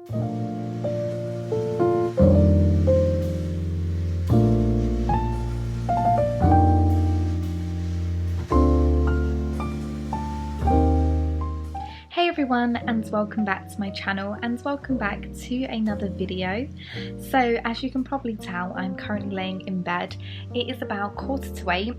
Hey everyone, and welcome back to my channel and welcome back to another video. So as you can probably tell, I'm currently laying in bed. It is about 7:15.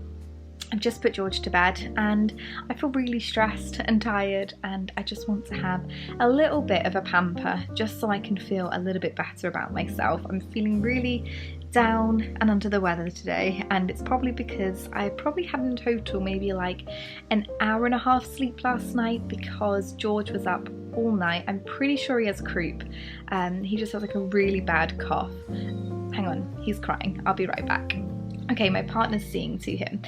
I've just put George to bed and I feel really stressed and tired, and I just want to have a little bit of a pamper just so I can feel a little bit better about myself. I'm feeling really down and under the weather today, and it's probably because I probably had in total maybe like an hour and a half sleep last night because George was up all night. I'm pretty sure he has croup. He just has like a really bad cough. Hang on, he's crying. I'll be right back. Okay, my partner's seeing to him.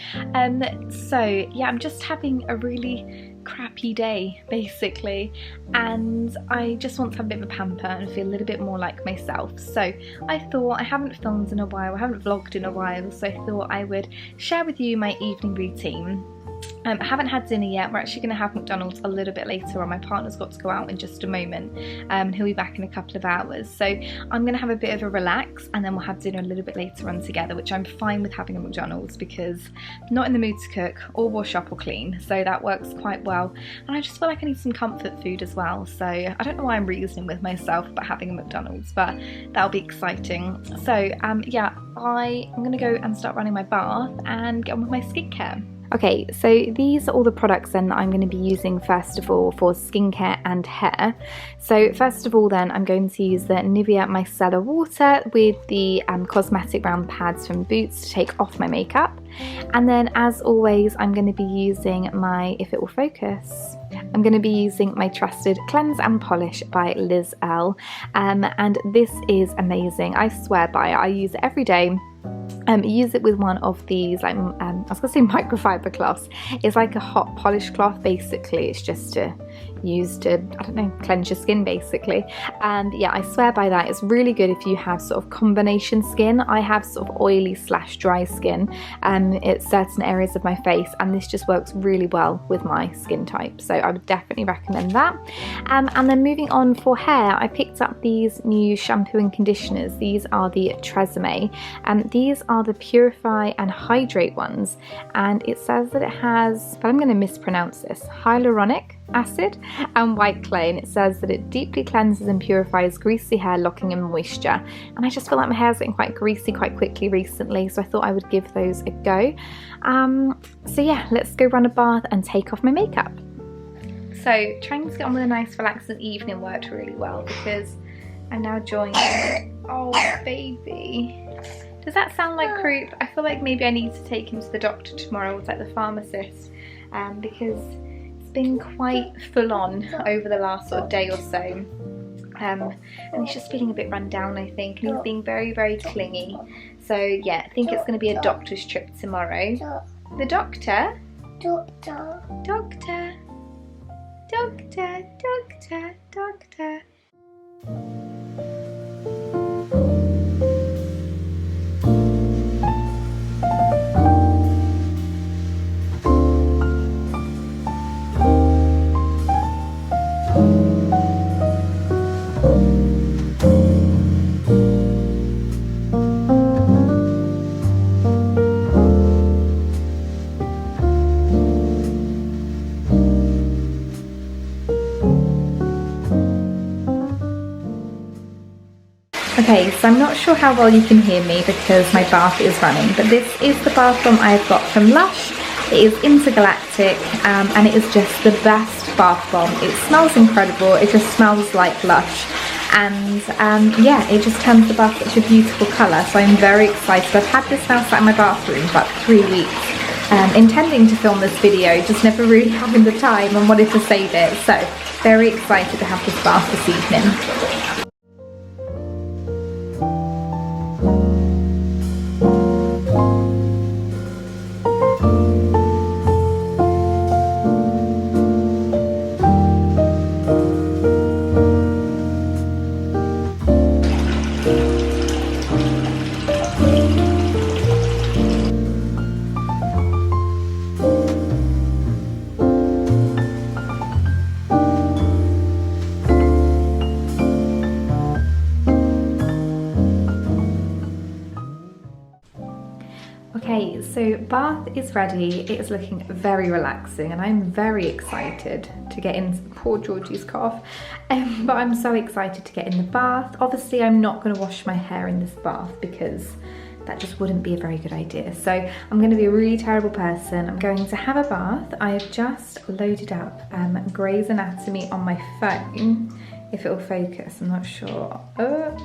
So yeah, I'm just having a really crappy day basically, and I just want to have a bit of a pamper and feel a little bit more like myself. So I thought, I haven't filmed in a while, I haven't vlogged in a while, so I thought I would share with you my evening routine. I haven't had dinner yet. We're actually going to have McDonald's a little bit later on. My partner's got to go out in just a moment, and he'll be back in a couple of hours. So I'm going to have a bit of a relax, and then we'll have dinner a little bit later on together, which I'm fine with having a McDonald's because I'm not in the mood to cook or wash up or clean, so that works quite well. And I just feel like I need some comfort food as well, so I don't know why I'm reasoning with myself about having a McDonald's, but that'll be exciting. So yeah, I'm going to go and start running my bath and get on with my skincare. Okay, so these are all the products then that I'm going to be using first of all for skincare and hair. So first of all then, I'm going to use the Nivea Micellar Water with the cosmetic round pads from Boots to take off my makeup. And then as always, I'm going to be using my, if it will focus, I'm going to be using my trusted Cleanse and Polish by Liz L. And this is amazing. I swear by it. I use it every day. Use it with one of these, like I was going to say microfiber cloths. It's like a hot polish cloth basically. It's just used to, I don't know, cleanse your skin basically. And yeah, I swear by that. It's really good if you have sort of combination skin. I have sort of oily / dry skin at certain areas of my face, and this just works really well with my skin type, so I would definitely recommend that. And then moving on for hair, I picked up these new shampoo and conditioners. These are the Tresemme, and these are the Purify and Hydrate ones, and it says that it has, but I'm going to mispronounce this, hyaluronic acid and white clay, and it says that it deeply cleanses and purifies greasy hair, locking in moisture. And I just feel like my hair's getting quite greasy quite quickly recently, so I thought I would give those a go. So yeah, let's go run a bath and take off my makeup. So trying to get on with a nice relaxing evening worked really well because I'm now joined. Oh baby, does that sound like croup? I feel like maybe I need to take him to the doctor tomorrow, with like the pharmacist, because been quite full on over the last sort of day or so, and he's just feeling a bit run down, I think, and he's being very clingy. So yeah, I think it's going to be a doctor's trip tomorrow. The doctor? Doctor. Doctor. Doctor. Doctor. Doctor. Okay, so I'm not sure how well you can hear me because my bath is running, but this is the bath bomb I've got from Lush. It is intergalactic, and it is just the best bath bomb. It smells incredible, it just smells like Lush, and yeah, it just turns the bath such a beautiful colour, so I'm very excited. I've had this now sat in my bathroom for about 3 weeks, intending to film this video, just never really having the time and wanted to save it, so very excited to have this bath this evening. Okay, so bath is ready. It is looking very relaxing and I'm very excited to get in. Poor Georgie's cough. But I'm so excited to get in the bath. Obviously I'm not going to wash my hair in this bath because that just wouldn't be a very good idea. So I'm going to be a really terrible person. I'm going to have a bath. I have just loaded up Grey's Anatomy on my phone. If it will focus, I'm not sure. But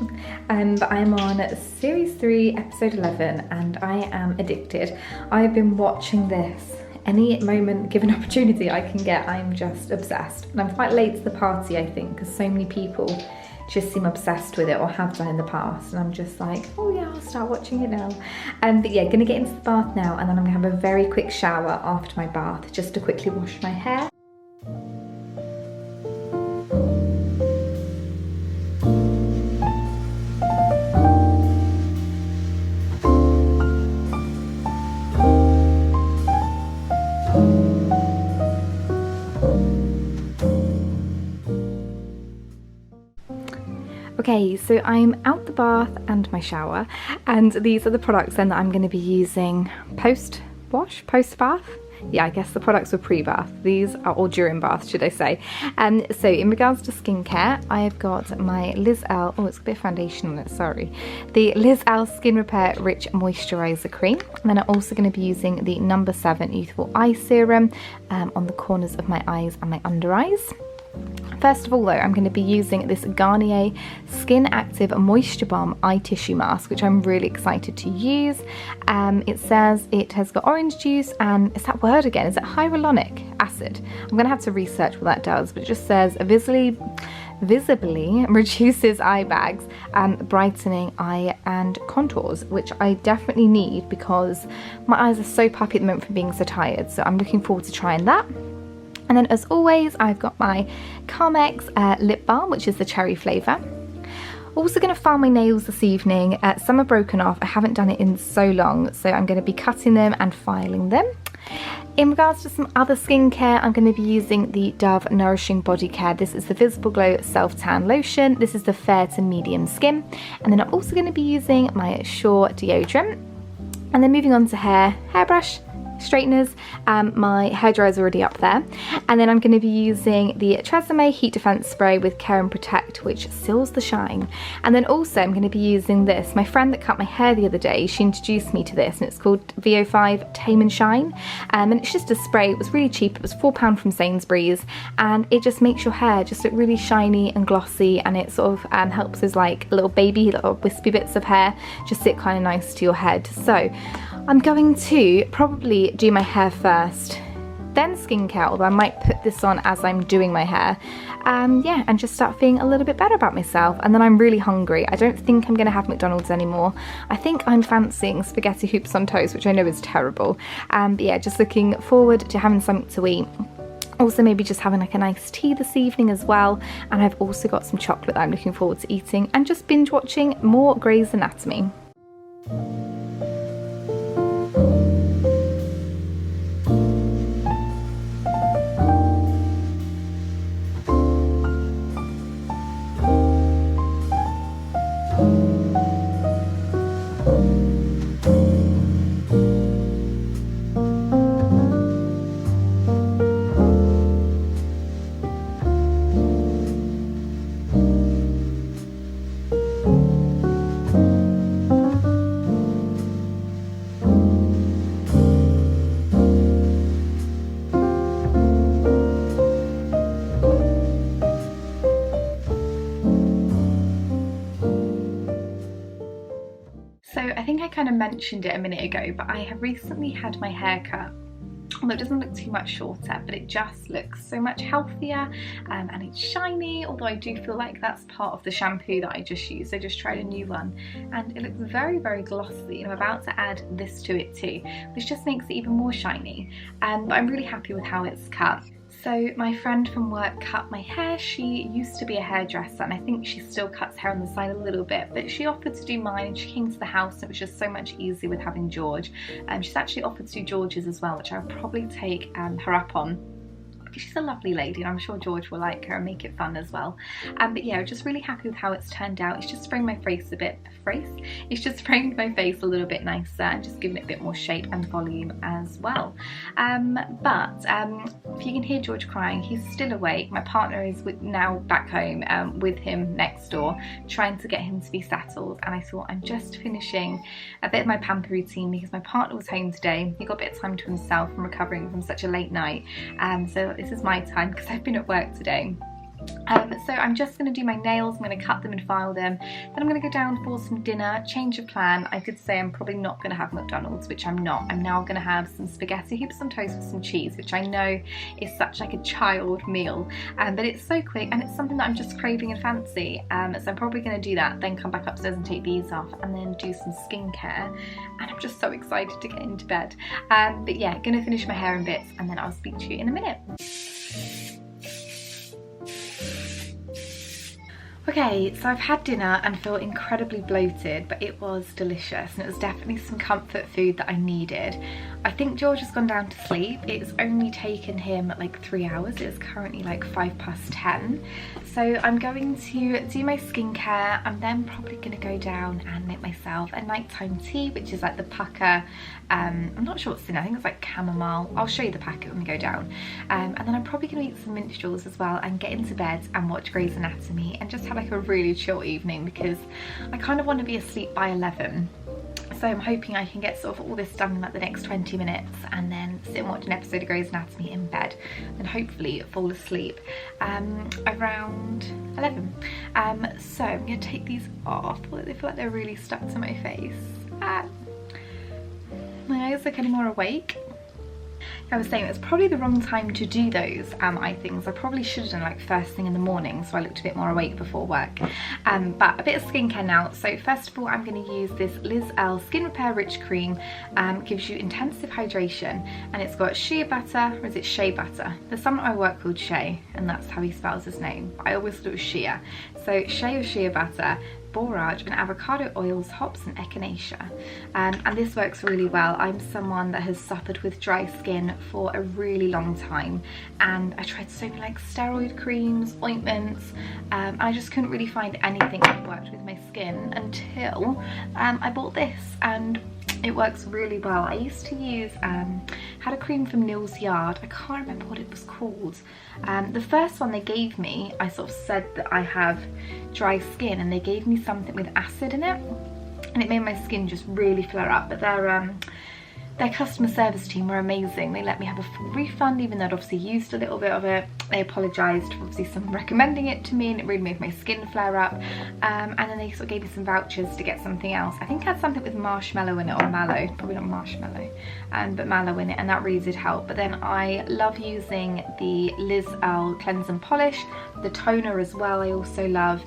I am on series 3, episode 11, and I am addicted. I've been watching this any moment, given opportunity I can get. I'm just obsessed. And I'm quite late to the party, I think, because so many people just seem obsessed with it or have done in the past. And I'm just like, oh yeah, I'll start watching it now. But yeah, gonna get into the bath now, and then I'm gonna have a very quick shower after my bath, just to quickly wash my hair. Okay, so I'm out the bath and my shower, and these are the products then that I'm going to be using post-wash, post-bath. Yeah, I guess the products were pre-bath. These are all during bath, should I say. So in regards to skincare, I've got my Liz L, oh, it's a bit of foundation on it, sorry. The Liz L Skin Repair Rich Moisturiser Cream. And then I'm also going to be using the No. 7 Youthful Eye Serum on the corners of my eyes and my under eyes. First of all though, I'm going to be using this Garnier Skin Active Moisture Balm Eye Tissue Mask, which I'm really excited to use. It says it has got orange juice and, is that word again? Is it hyaluronic acid? I'm going to have to research what that does, but it just says visibly reduces eye bags and brightening eye and contours, which I definitely need because my eyes are so puffy at the moment from being so tired. So I'm looking forward to trying that. And then as always, I've got my Carmex Lip Balm, which is the cherry flavour. Also going to file my nails this evening. Some are broken off. I haven't done it in so long, so I'm going to be cutting them and filing them. In regards to some other skincare, I'm going to be using the Dove Nourishing Body Care. This is the Visible Glow Self Tan Lotion. This is the fair to medium skin. And then I'm also going to be using my Shore deodorant. And then moving on to hairbrush, straighteners. My hairdryer is already up there, and then I'm going to be using the Tresemme Heat Defense Spray with Care and Protect, which seals the shine. And then also I'm going to be using this. My friend that cut my hair the other day, she introduced me to this, and it's called VO5 Tame and Shine, and it's just a spray. It was really cheap. It was £4 from Sainsbury's, and it just makes your hair just look really shiny and glossy, and it sort of helps as like little wispy bits of hair just sit kind of nice to your head. So I'm going to probably do my hair first, then skincare, although I might put this on as I'm doing my hair. Yeah, and just start feeling a little bit better about myself. And then I'm really hungry. I don't think I'm going to have McDonald's anymore. I think I'm fancying spaghetti hoops on toast, which I know is terrible. But yeah, just looking forward to having something to eat. Also maybe just having like a nice tea this evening as well. And I've also got some chocolate that I'm looking forward to eating, and just binge watching more Grey's Anatomy. I think I kind of mentioned it a minute ago, but I have recently had my hair cut. Although it doesn't look too much shorter, but it just looks so much healthier, and it's shiny, although I do feel like that's part of the shampoo that I just used. I just tried a new one and it looks very, very glossy. I'm about to add this to it too, which just makes it even more shiny. But I'm really happy with how it's cut. So my friend from work cut my hair. She used to be a hairdresser, and I think she still cuts hair on the side a little bit, but she offered to do mine, and she came to the house, and it was just so much easier with having George. She's actually offered to do George's as well, which I'll probably take her up on, she's a lovely lady, and I'm sure George will like her and make it fun as well. But yeah, just really happy with how it's turned out. It's just framed my face a bit, it's just framed my face a little bit nicer and just giving it a bit more shape and volume as well. If you can hear George crying, he's still awake. My partner is now back home with him next door, trying to get him to be settled, and I thought I'm just finishing a bit of my pamper routine because my partner was home today. He got a bit of time to himself from recovering from such a late night, so this is my time because I've been at work today. So I'm just going to do my nails, I'm going to cut them and file them, then I'm going to go down for some dinner, change of plan. I did say I'm probably not going to have McDonald's, which I'm not. I'm now going to have some spaghetti hoops on toast with some cheese, which I know is such like a child meal, but it's so quick and it's something that I'm just craving and fancy, so I'm probably going to do that, then come back upstairs and take these off and then do some skincare, and I'm just so excited to get into bed. But yeah, going to finish my hair in bits and then I'll speak to you in a minute. Okay, so I've had dinner and feel incredibly bloated, but it was delicious and it was definitely some comfort food that I needed. I think George has gone down to sleep. It's only taken him like 3 hours. It's currently like 10:05. So I'm going to do my skincare. I'm then probably going to go down and make myself a nighttime tea, which is like the pucker. I'm not sure what's in it. I think it's like chamomile. I'll show you the packet when we go down. And then I'm probably going to eat some minstrels as well and get into bed and watch Grey's Anatomy and just have like a really chill evening because I kind of want to be asleep by 11. So I'm hoping I can get sort of all this done in like the next 20 minutes and then sit and watch an episode of Grey's Anatomy in bed and hopefully fall asleep around 11. So I'm going to take these off. They feel like they're really stuck to my face. My eyes look any more awake. I was saying it's probably the wrong time to do those eye things. I probably should have done like first thing in the morning so I looked a bit more awake before work. But a bit of skincare now. So first of all, I'm going to use this Liz L Skin Repair Rich Cream. Gives you intensive hydration and it's got shea butter, or is it shea butter? There's someone at my work called Shay and that's how he spells his name. I always thought it was shea. So shea or shea butter, borage and avocado oils, hops and echinacea, and this works really well. I'm someone that has suffered with dry skin for a really long time and I tried so many like steroid creams, ointments, and I just couldn't really find anything that worked with my skin until I bought this, and it works really well. I used to use, had a cream from Neil's Yard, I can't remember what it was called. The first one they gave me, I sort of said that I have dry skin and they gave me something with acid in it and it made my skin just really flare up, but their customer service team were amazing. They let me have a full refund even though I'd obviously used a little bit of it. They apologised for obviously someone recommending it to me and it really made my skin flare up. And then they sort of gave me some vouchers to get something else. I think it had something with marshmallow in it, or mallow, probably not marshmallow, but mallow in it, and that really did help. But then I love using the Liz L Cleanse and Polish, the toner as well I also love.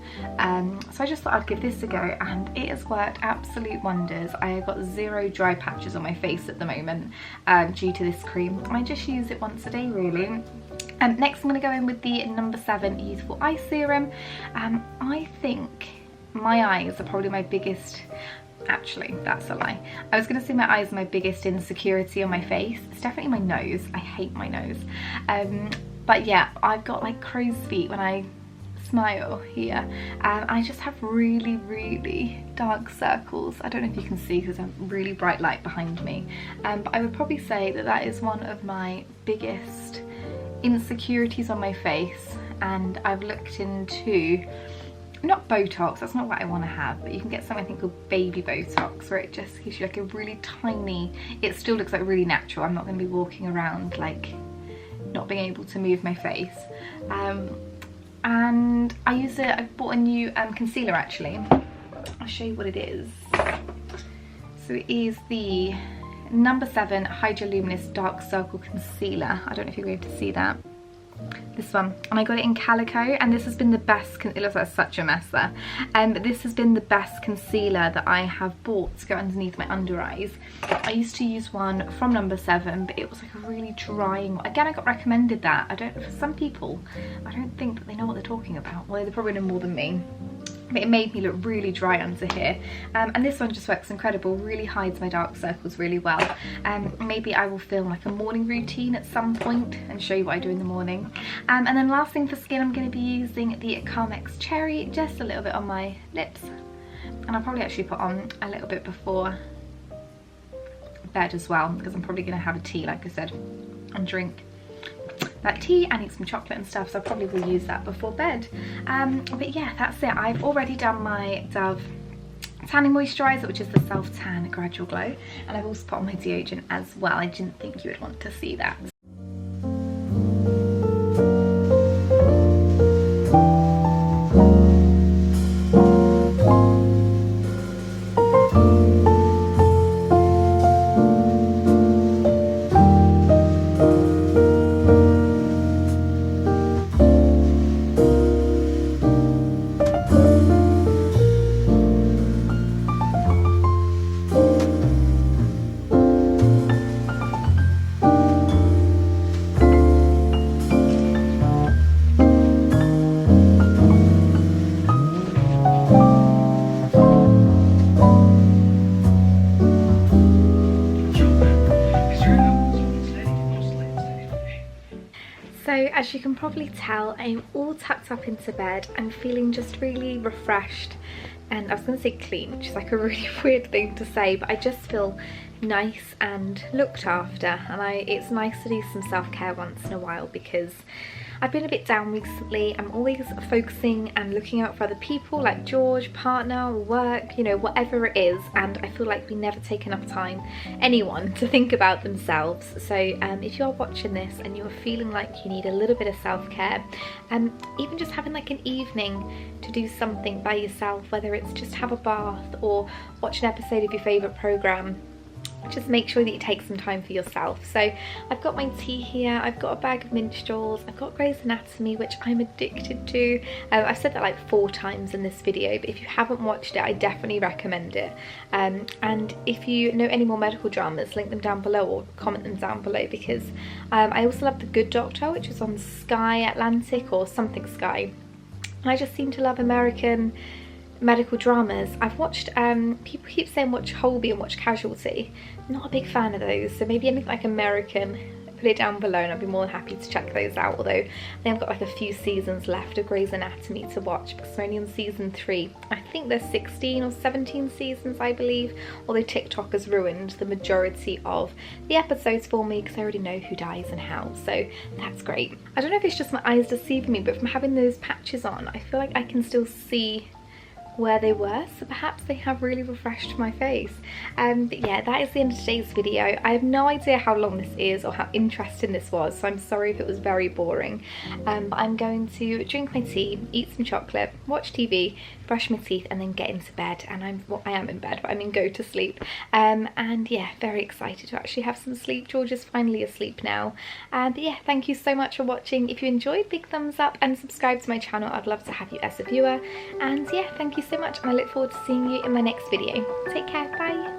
So I just thought I'd give this a go and it has worked absolute wonders. I have got 0 dry patches on my face at the moment due to this cream. I just use it once a day really. Next I'm going to go in with the No. 7 Youthful Eye Serum. I think my eyes are probably my biggest, actually that's a lie, I was going to say my eyes are my biggest insecurity on my face. It's definitely my nose. I hate my nose, but yeah, I've got like crow's feet when I smile here, and I just have really dark circles. I don't know if you can see because there's a really bright light behind me, but I would probably say that that is one of my biggest insecurities on my face, and I've looked into, not Botox, that's not what I want to have, but you can get something I think called baby Botox where it just gives you like a really tiny, it still looks like really natural. I'm not going to be walking around like not being able to move my face. And I use it, I bought a new concealer actually. I'll show you what it is. So it is the No. 7 Hydroluminous Dark Circle Concealer. I don't know if you're able to see that. This one, and I got it in Calico, and this has been the best, it looks like such a mess there, but this has been the best concealer that I have bought to go underneath my under eyes. I used to use one from No. 7, but it was like a really drying one. Again, I got recommended that. For some people, I don't think that they know what they're talking about. Well, they probably know more than me. but it made me look really dry under here. And this one just works incredible, really hides my dark circles really well. Maybe I will film like a morning routine at some point and show you what I do in the morning. And then last thing for skin, I'm going to be using the Carmex Cherry, just a little bit on my lips. And I'll probably actually put on a little bit before bed as well, because I'm probably going to have a tea, like I said, and drink that tea and eat some chocolate and stuff, so I probably will use that before bed. But yeah, that's it. I've already done my Dove tanning moisturiser, which is the Self Tan Gradual Glow, and I've also put on my deodorant as well. I didn't think you would want to see that. So as you can probably tell, I'm all tucked up into bed. I'm feeling just really refreshed, and I was going to say clean, which is like a really weird thing to say, but I just feel nice and looked after, and it's nice to do some self-care once in a while, because I've been a bit down recently. I'm always focusing and looking out for other people, like George, partner, work, you know, whatever it is, and I feel like we never take enough time, anyone, to think about themselves. So if you're watching this and you're feeling like you need a little bit of self-care, even just having like an evening to do something by yourself, whether it's just have a bath or watch an episode of your favourite programme, just make sure that you take some time for yourself. So I've got my tea here, I've got a bag of minstrels, I've got Grey's Anatomy, which I'm addicted to. I've said that like 4 times in this video, but if you haven't watched it, I definitely recommend it. And if you know any more medical dramas, link them down below or comment them down below, because I also love The Good Doctor, which is on Sky Atlantic or something Sky. And I just seem to love American medical dramas. I've watched, people keep saying watch Holby and watch Casualty. Not a big fan of those, so maybe anything like American, put it down below and I'd be more than happy to check those out. Although I think I've got like a few seasons left of Grey's Anatomy to watch, because we're only on season 3. I think there's 16 or 17 seasons, I believe, although TikTok has ruined the majority of the episodes for me, because I already know who dies and how, so that's great. I don't know if it's just my eyes deceiving me, but from having those patches on, I feel like I can still see where they were, so perhaps they have really refreshed my face. But yeah, that is the end of today's video. I have no idea how long this is or how interesting this was, so I'm sorry if it was very boring. But I'm going to drink my tea, eat some chocolate, watch TV, brush my teeth, and then get into bed. And I am in bed, but I'm in go to sleep. And yeah, very excited to actually have some sleep. George is finally asleep now. But yeah, thank you so much for watching. If you enjoyed, big thumbs up and subscribe to my channel. I'd love to have you as a viewer. And yeah, thank you so much, and I look forward to seeing you in my next video. Take care, bye.